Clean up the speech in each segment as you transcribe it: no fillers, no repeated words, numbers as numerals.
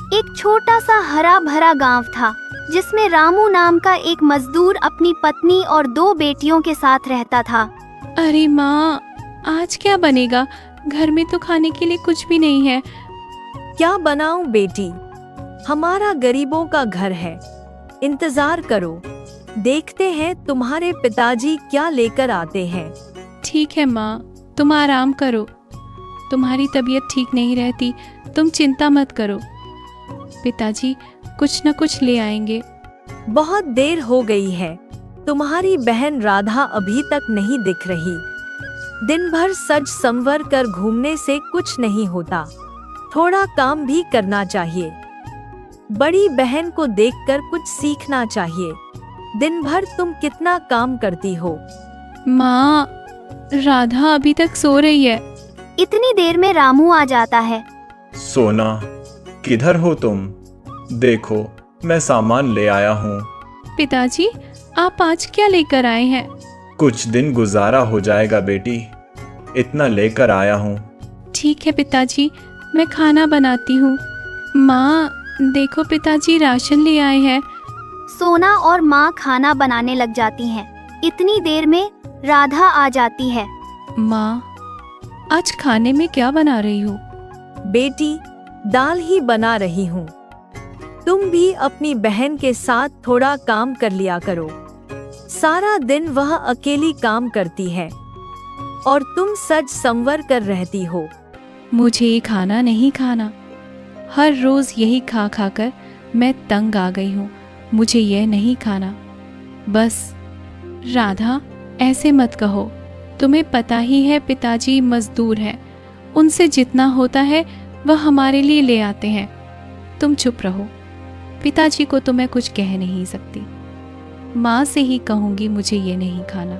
एक छोटा सा हरा भरा गांव था जिसमें रामू नाम का एक मजदूर अपनी पत्नी और 2 बेटियों के साथ रहता था। अरे माँ, आज क्या बनेगा? घर में तो खाने के लिए कुछ भी नहीं है। क्या बनाऊं बेटी? हमारा गरीबों का घर है। इंतजार करो, देखते हैं तुम्हारे पिताजी क्या लेकर आते हैं। ठीक है माँ, तुम आराम करो। तुम्हारी तबीयत ठीक नहीं रहती, तुम चिंता मत करो। पिताजी कुछ न कुछ ले आएंगे। बहुत देर हो गई है, तुम्हारी बहन राधा अभी तक नहीं दिख रही। दिन भर सज संवर कर घूमने से कुछ नहीं होता, थोड़ा काम भी करना चाहिए। बड़ी बहन को देखकर कुछ सीखना चाहिए। दिन भर तुम कितना काम करती हो। माँ, राधा अभी तक सो रही है। इतनी देर में रामू आ जाता है। सोना, किधर हो तुम? देखो, मैं सामान ले आया हूँ। पिताजी, आप आज क्या लेकर आए हैं? कुछ दिन गुजारा हो जाएगा बेटी, इतना लेकर आया हूँ। ठीक है पिताजी, मैं खाना बनाती हूँ। माँ, देखो पिताजी राशन ले आए हैं। सोना और माँ खाना बनाने लग जाती हैं। इतनी देर में राधा आ जाती है। माँ, आज खाने में क्या बना रही हो? बेटी, दाल ही बना रही हूँ। तुम भी अपनी बहन के साथ थोड़ा काम कर लिया करो। सारा दिन वह अकेली काम करती है और तुम सज संवर कर रहती हो। मुझे ये खाना नहीं खाना। हर रोज यही खा खा कर मैं तंग आ गई हूँ। मुझे यह नहीं खाना। बस राधा, ऐसे मत कहो। तुम्हें पता ही है पिताजी मजदूर हैं। उनसे जितना होता है वह हमारे लिए ले आते हैं। तुम चुप रहो। पिताजी को तो मैं कुछ कह नहीं सकती। माँ से ही कहूँगी मुझे ये नहीं खाना,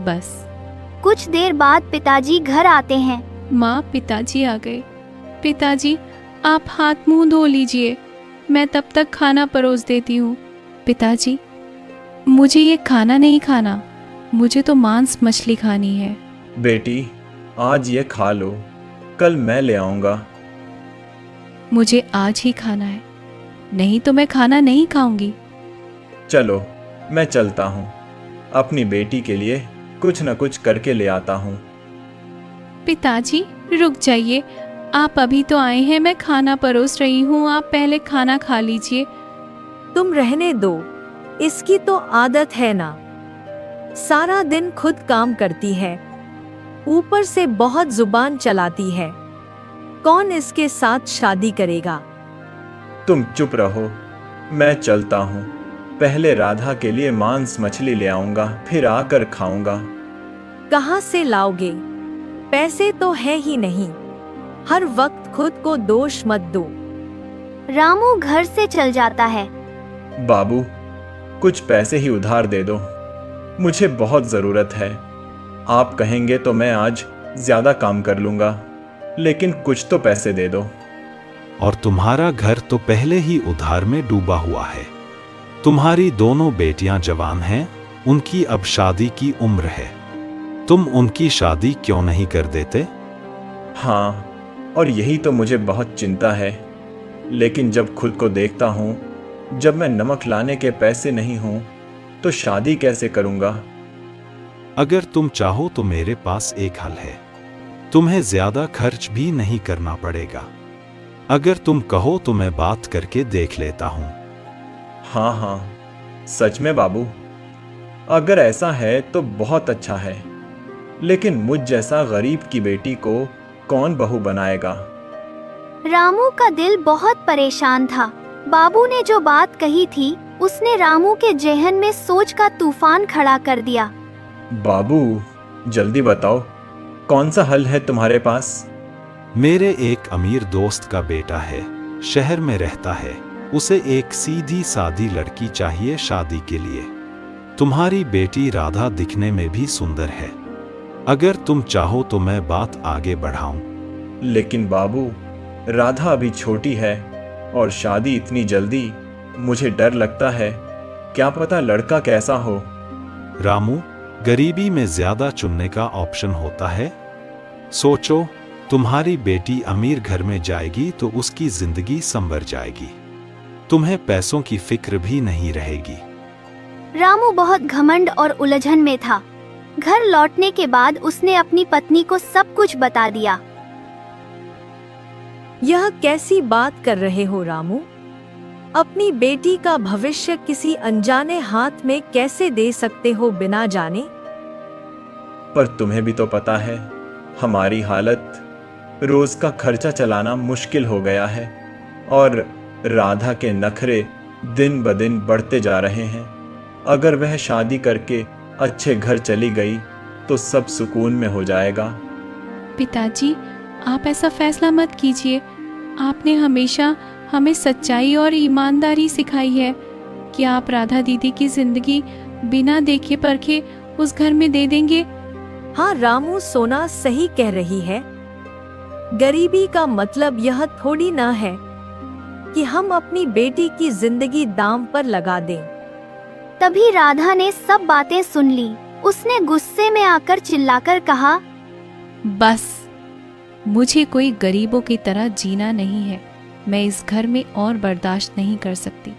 बस। कुछ देर बाद पिताजी घर आते हैं। माँ, पिताजी आ गए। पिताजी, आप हाथ मुंह धो लीजिए, मैं तब तक खाना परोस देती हूँ। पिताजी, मुझे ये खाना नहीं खाना, मुझे तो मांस मछली खानी है। बेटी, आज ये खा लो, कल मैं ले आऊँगा। मुझे आज ही खाना है, नहीं तो मैं खाना नहीं खाऊंगी। चलो, मैं चलता हूँ। अपनी बेटी के लिए कुछ न कुछ करके ले आता हूँ। पिताजी, रुक जाइए। आप अभी तो आए हैं, मैं खाना परोस रही हूँ। आप पहले खाना खा लीजिए। तुम रहने दो, इसकी तो आदत है ना। सारा दिन खुद काम करती है, ऊपर से बहुत जुबान चलाती है। कौन इसके साथ शादी करेगा? तुम चुप रहो, मैं चलता हूँ। पहले राधा के लिए मांस मछली ले आऊँगा, फिर आकर खाऊंगा। कहाँ से लाओगे? पैसे तो है ही नहीं। हर वक्त खुद को दोष मत दो। रामू घर से चल जाता है। बाबू, कुछ पैसे ही उधार दे दो, मुझे बहुत ज़रूरत है। आप कहेंगे तो मैं आज ज़्यादा काम कर लूँगा, लेकिन कुछ तो पैसे दे दो। और तुम्हारा घर तो पहले ही उधार में डूबा हुआ है। तुम्हारी दोनों बेटियां जवान हैं, उनकी अब शादी की उम्र है। तुम उनकी शादी क्यों नहीं कर देते? हाँ, और यही तो मुझे बहुत चिंता है। लेकिन जब खुद को देखता हूँ, जब मैं नमक लाने के पैसे नहीं हूँ, तो शादी कैसे करूँगा? अगर तुम चाहो तो मेरे पास एक हल है। तुम्हें ज्यादा खर्च भी नहीं करना पड़ेगा। अगर तुम कहो तो मैं बात करके देख लेता हूँ। हाँ हाँ, सच में बाबू, अगर ऐसा है तो बहुत अच्छा है। लेकिन मुझ जैसा गरीब की बेटी को कौन बहू बनाएगा? रामू का दिल बहुत परेशान था। बाबू ने जो बात कही थी, उसने रामू के जेहन में सोच का तूफान खड़ा कर दिया। बाबू, जल्दी बताओ, कौन सा हल है तुम्हारे पास? मेरे एक अमीर दोस्त का बेटा है, शहर में रहता है। उसे एक सीधी सादी लड़की चाहिए शादी के लिए। तुम्हारी बेटी राधा दिखने में भी सुंदर है। अगर तुम चाहो तो मैं बात आगे बढ़ाऊं। लेकिन बाबू, राधा अभी छोटी है और शादी इतनी जल्दी, मुझे डर लगता है। क्या पता लड़का कैसा हो। रामू, गरीबी में ज्यादा चुनने का ऑप्शन होता है। सोचो, तुम्हारी बेटी अमीर घर में जाएगी तो उसकी जिंदगी संवर जाएगी। तुम्हें पैसों की फिक्र भी नहीं रहेगी। रामू बहुत घमंड और उलझन में था। घर लौटने के बाद उसने अपनी पत्नी को सब कुछ बता दिया। यह कैसी बात कर रहे हो रामू? अपनी बेटी का भविष्य किसी अनजाने हाथ में कैसे दे सकते हो बिना जाने? पर तुम्हें भी तो पता है, हमारी हालत, रोज का खर्चा चलाना मुश्किल हो गया है और राधा के नखरे दिन ब दिन बढ़ते जा रहे हैं। अगर वह शादी करके अच्छे घर चली गई तो सब सुकून में हो जाएगा। पिताजी, आप ऐसा फैसला मत कीजिए। आपने हमेशा हमें सच्चाई और ईमानदारी सिखाई है कि आप राधा दीदी की जिंदगी बिना देखे परखे उस घर में दे देंगे। हाँ रामू, सोना सही कह रही है। गरीबी का मतलब यह थोड़ी ना है कि हम अपनी बेटी की जिंदगी दांव पर लगा दें। तभी राधा ने सब बातें सुन ली। उसने गुस्से में आकर चिल्लाकर कहा, बस, मुझे कोई गरीबों की तरह जीना नहीं है। मैं इस घर में और बर्दाश्त नहीं कर सकती।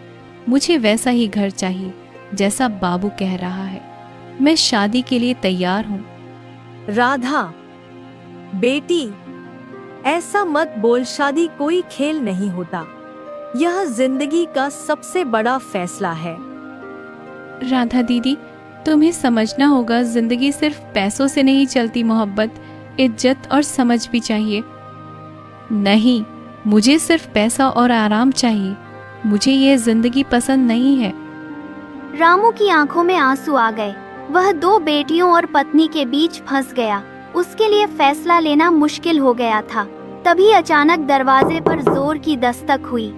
मुझे वैसा ही घर चाहिए जैसा बाबू कह रहा है। मैं शादी के लिए तैयार हूँ। राधा बेटी, ऐसा मत बोल। शादी कोई खेल नहीं होता। यह जिंदगी का सबसे बड़ा फैसला है। राधा दीदी, तुम्हें समझना होगा, जिंदगी सिर्फ पैसों से नहीं चलती। मोहब्बत, इज्जत और समझ भी चाहिए। नहीं, मुझे सिर्फ पैसा और आराम चाहिए। मुझे यह जिंदगी पसंद नहीं है। रामू की आंखों में आंसू आ गए। वह दो बेटियों और पत्नी के बीच फंस गया। उसके लिए फैसला लेना मुश्किल हो गया था। तभी अचानक दरवाजे पर जोर की दस्तक हुई।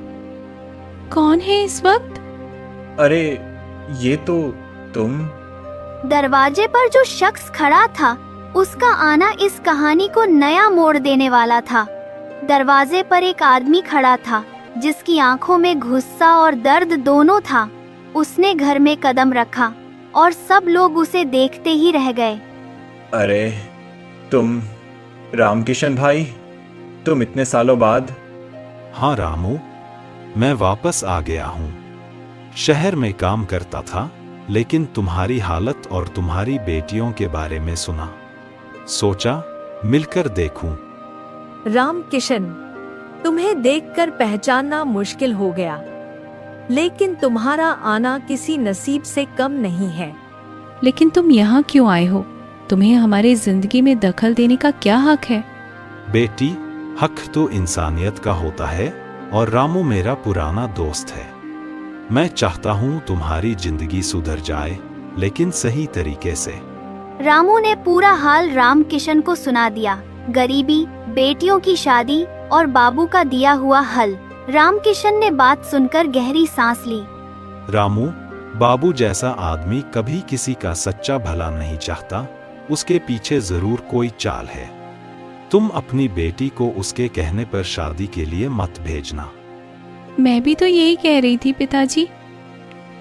कौन है इस वक्त? अरे, ये तो तुम। दरवाजे पर जो शख्स खड़ा था, उसका आना इस कहानी को नया मोड़ देने वाला था। दरवाजे पर एक आदमी खड़ा था जिसकी आंखों में गुस्सा और दर्द दोनों था। उसने घर में कदम रखा और सब लोग उसे देखते ही रह गए। अरे, तुम रामकिशन भाई, तुम इतने सालों बाद? हाँ रामू, मैं वापस आ गया हूँ। शहर में काम करता था, लेकिन तुम्हारी हालत और तुम्हारी बेटियों के बारे में सुना। सोचा मिलकर देखूं। रामकिशन, तुम्हें देखकर पहचानना मुश्किल हो गया, लेकिन तुम्हारा आना किसी नसीब से कम नहीं है। लेकिन तुम यहाँ क्यों आए हो? तुम्हें हमारी जिंदगी में दखल देने का क्या हक है? बेटी, हक तो इंसानियत का होता है और रामू मेरा पुराना दोस्त है। मैं चाहता हूँ तुम्हारी जिंदगी सुधर जाए, लेकिन सही तरीके से। रामू ने पूरा हाल रामकिशन को सुना दिया। गरीबी, बेटियों की शादी और बाबू का दिया हुआ हल। रामकिशन ने बात सुनकर गहरी सांस ली। रामू, बाबू जैसा आदमी कभी किसी का सच्चा भला नहीं चाहता। उसके पीछे जरूर कोई चाल है। तुम अपनी बेटी को उसके कहने पर शादी के लिए मत भेजना। मैं भी तो यही कह रही थी पिताजी।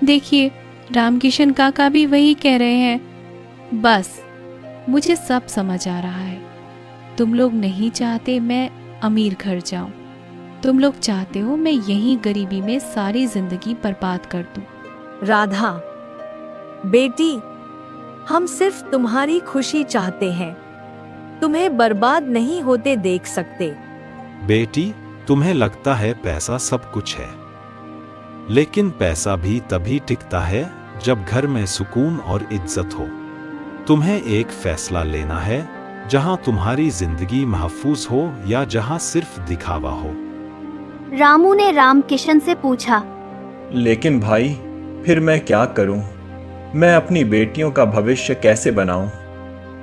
देखिए, रामकिशन काका भी वही कह रहे हैं। बस, मुझे सब समझ आ रहा है। तुम लोग नहीं चाहते मैं अमीर घर जाऊं। तुम लोग चाहते हो मैं यहीं गरीबी में सारी जिंदगी बर्बाद कर दूं। राधा बेटी, हम सिर्फ तुम्हारी खुशी चाहते हैं। तुम्हें बर्बाद नहीं होते देख सकते। बेटी, तुम्हें लगता है पैसा सब कुछ है, लेकिन पैसा भी तभी टिकता है जब घर में सुकून और इज्जत हो। तुम्हें एक फैसला लेना है, जहां तुम्हारी जिंदगी महफूज हो या जहां सिर्फ दिखावा हो। रामू ने रामकिशन से पूछा, लेकिन भाई, फिर मैं क्या करूं? मैं अपनी बेटियों का भविष्य कैसे बनाऊं?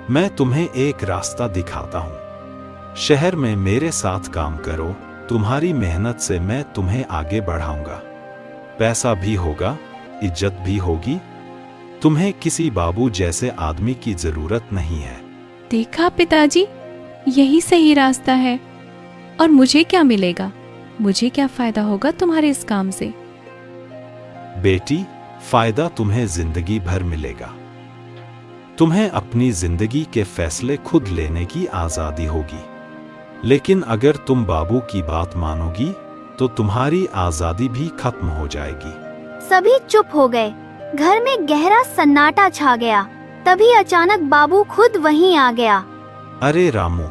मैं तुम्हें एक रास्ता दिखाता हूँ। शहर में मेरे साथ काम करो। तुम्हारी मेहनत से मैं तुम्हें आगे बढ़ाऊंगा। पैसा भी होगा, इज्जत भी होगी। तुम्हें किसी बाबू जैसे आदमी की जरूरत नहीं है। देखा पिताजी, यही सही रास्ता है। और मुझे क्या मिलेगा? मुझे क्या फायदा होगा तुम्हारे इस काम से? बेटी, फायदा तुम्हें जिंदगी भर मिलेगा। तुम्हें अपनी जिंदगी के फैसले खुद लेने की आजादी होगी। लेकिन अगर तुम बाबू की बात मानोगी तो तुम्हारी आजादी भी खत्म हो जाएगी। सभी चुप हो गए। घर में गहरा सन्नाटा छा गया। तभी अचानक बाबू खुद वहीं आ गया। अरे रामू,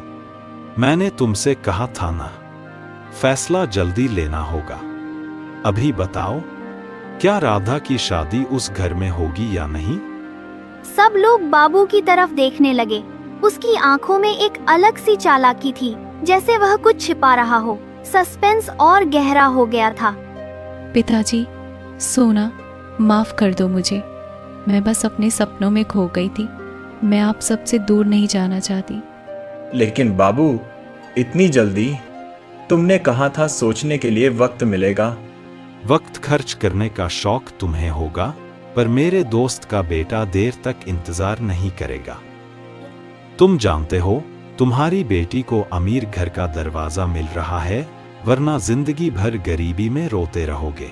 मैंने तुमसे कहा था ना, फैसला जल्दी लेना होगा। अभी बताओ, क्या राधा की शादी उस घर में होगी या नहीं? सब लोग बाबू की तरफ देखने लगे। उसकी आंखों में एक अलग सी चालाकी थी, जैसे वह कुछ छिपा रहा हो। सस्पेंस और गहरा हो गया था। पिताजी, सोना, माफ कर दो मुझे। मैं बस अपने सपनों में खो गई थी। मैं आप सबसे दूर नहीं जाना चाहती। लेकिन बाबू, इतनी जल्दी? तुमने कहा था सोचने के लिए वक्त मिलेगा। वक्त खर्च करने का शौक तुम्हें होगा, पर मेरे दोस्त का बेटा देर तक इंतजार नहीं करेगा। तुम जानते हो, तुम्हारी बेटी को अमीर घर का दरवाजा मिल रहा है, वरना जिंदगी भर गरीबी में रोते रहोगे।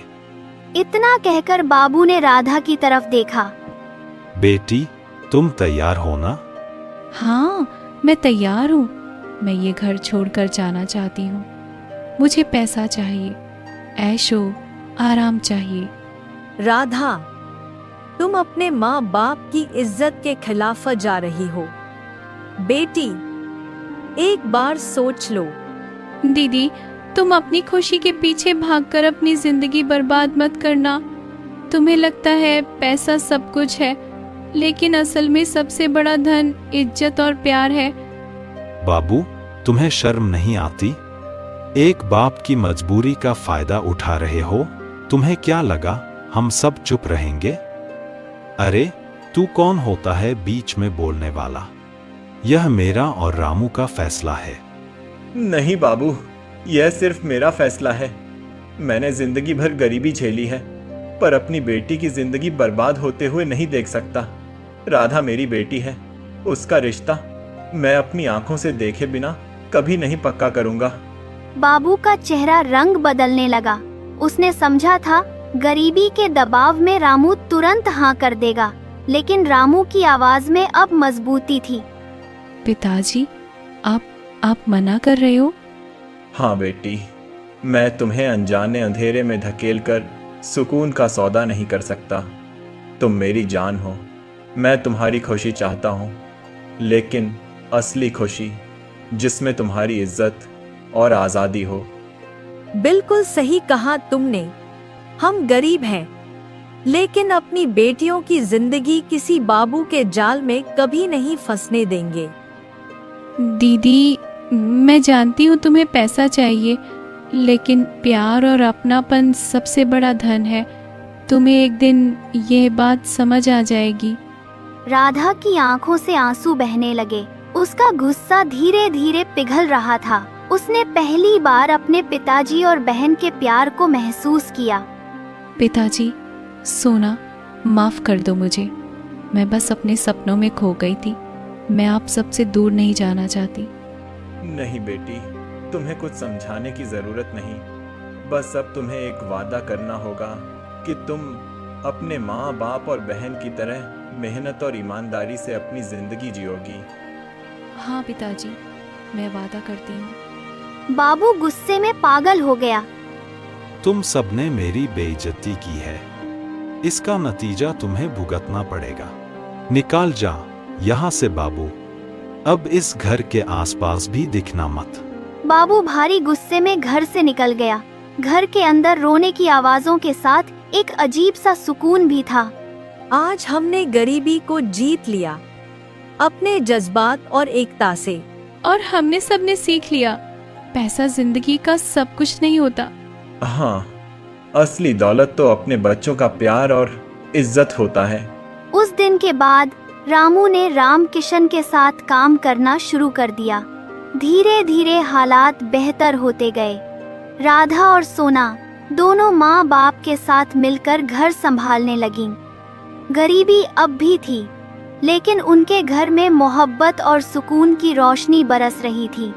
इतना कहकर बाबू ने राधा की तरफ देखा। बेटी, तुम तैयार हो ना? हाँ, मैं तैयार हूँ। मैं ये घर छोड़कर जाना चाहती हूँ। मुझे पैसा चाहिए, ऐशो आराम चाहिए। राधा, तुम अपने माँ बाप की इज्जत के खिलाफ जा रही हो। बेटी, एक बार सोच लो। दीदी, तुम अपनी खुशी के पीछे भागकर अपनी जिंदगी बर्बाद मत करना। तुम्हें लगता है पैसा सब कुछ है, लेकिन असल में सबसे बड़ा धन इज्जत और प्यार है। बाबू, तुम्हें शर्म नहीं आती? एक बाप की मजबूरी का फायदा उठा रहे हो। तुम्हें क्या लगा हम सब चुप रहेंगे? अरे, तू कौन होता है बीच में बोलने वाला? यह मेरा और रामू का फैसला है। नहीं बाबू, यह सिर्फ मेरा फैसला है। मैंने जिंदगी भर गरीबी झेली है, पर अपनी बेटी की जिंदगी बर्बाद होते हुए नहीं देख सकता। राधा मेरी बेटी है। उसका रिश्ता मैं अपनी आंखों से देखे बिना कभी नहीं पक्का करूंगा। बाबू का चेहरा रंग बदलने लगा। उसने समझा था गरीबी के दबाव में रामू तुरंत हाँ कर देगा, लेकिन रामू की आवाज में अब मजबूती थी। पिताजी, आप मना कर रहे हो? हाँ बेटी, मैं तुम्हें अनजाने अंधेरे में धकेल कर सुकून का सौदा नहीं कर सकता। तुम मेरी जान हो। मैं तुम्हारी खुशी चाहता हूँ, लेकिन असली खुशी जिसमें तुम्हारी इज्जत और आज़ादी हो। बिल्कुल सही कहा तुमने। हम गरीब हैं, लेकिन अपनी बेटियों की जिंदगी किसी बाबू के जाल में कभी नहीं फंसने देंगे। दीदी, मैं जानती हूँ तुम्हें पैसा चाहिए, लेकिन प्यार और अपनापन सबसे बड़ा धन है। तुम्हें एक दिन यह बात समझ आ जाएगी। राधा की आंखों से आंसू बहने लगे। उसका गुस्सा धीरे धीरे पिघल रहा था। उसने पहली बार अपने पिताजी और बहन के प्यार को महसूस किया। पिताजी, सोना, माफ कर दो मुझे। मैं बस अपने सपनों में खो गई थी। मैं आप सबसे दूर नहीं जाना चाहती। नहीं बेटी, तुम्हें कुछ समझाने की जरूरत नहीं। बस अब तुम्हें एक वादा करना होगा कि तुम अपने माँ बाप और बहन की तरह मेहनत और ईमानदारी से अपनी जिंदगी जियोगी। हाँ पिताजी, मैं वादा करती हूँ। बाबू गुस्से में पागल हो गया। तुम सबने मेरी बेइज्जती की है। इसका नतीजा तुम्हें भुगतना पड़ेगा। निकाल जा यहाँ से बाबू। अब इस घर के आसपास भी दिखना मत। बाबू भारी गुस्से में घर से निकल गया। घर के अंदर रोने की आवाजों के साथ एक अजीब सा सुकून भी था। आज हमने गरीबी को जीत लिया, अपने जज्बात और एकता से। और हमने सबने सीख लिया, पैसा जिंदगी का सब कुछ नहीं होता। हाँ, असली दौलत तो अपने बच्चों का प्यार और इज्जत होता है। उस दिन के बाद रामू ने राम किशन के साथ काम करना शुरू कर दिया। धीरे धीरे हालात बेहतर होते गए। राधा और सोना दोनों माँ बाप के साथ मिलकर घर संभालने लगीं। गरीबी अब भी थी, लेकिन उनके घर में मोहब्बत और सुकून की रोशनी बरस रही थी।